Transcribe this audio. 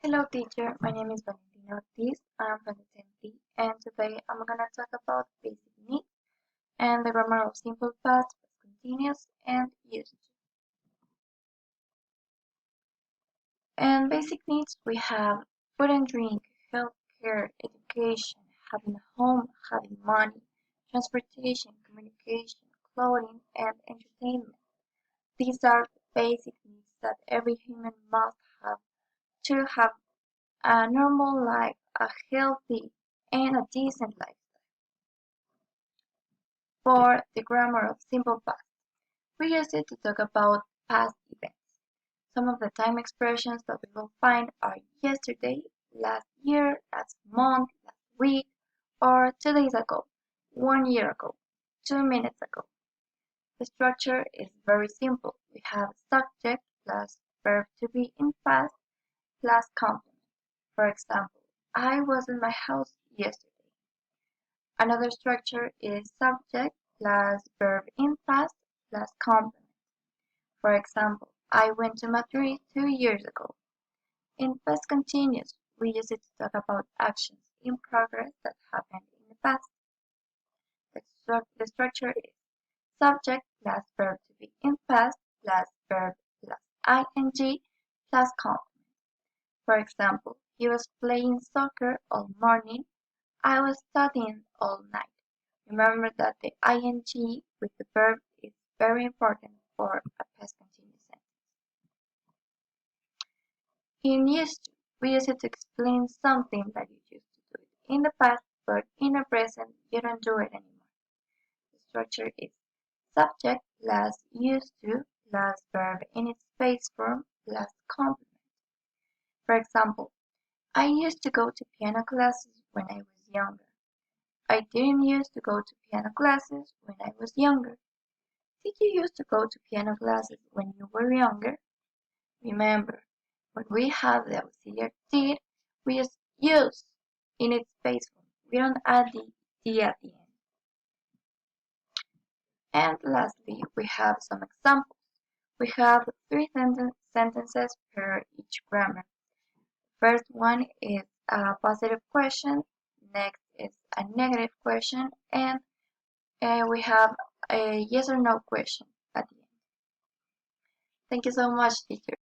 Hello teacher, my name is Valentina Ortiz, I'm from the 10th B, and today I'm gonna talk about basic needs and the grammar of simple past, past continuous, and used to. And basic needs we have food and drink, health care, education, having a home, having money, transportation, communication, clothing, and entertainment. These are the basic needs that every human must have to have a normal life, a healthy and a decent life. For the grammar of simple past, we use it to talk about past events. Some of the time expressions that we will find are yesterday, last year, last month, last week, or 2 days ago, 1 year ago, 2 minutes ago. The structure is very simple. We have subject plus verb to be in past plus complement. For example, I was in my house yesterday. Another structure is subject plus verb in past plus complement. For example, I went to Madrid 2 years ago. In past continuous, we use it to talk about actions in progress that happened in the past. The structure is subject plus verb to be in past plus verb plus ing plus complement. For example, he was playing soccer all morning. I was studying all night. Remember that the ing with the verb is very important for a past continuous sentence. In used to, we use it to explain something that you used to do it in the past, but in the present you don't do it anymore. The structure is subject plus used to plus verb in its base form plus complement. For example, I used to go to piano classes when I was younger. I didn't used to go to piano classes when I was younger. Did you used to go to piano classes when you were younger? Remember, when we have the auxiliary did, we just use in its base form. We don't add the d at the end. And lastly, we have some examples. We have three sentences per each grammar. First one is a positive question, next is a negative question, and we have a yes or no question at the end. Thank you so much, teacher.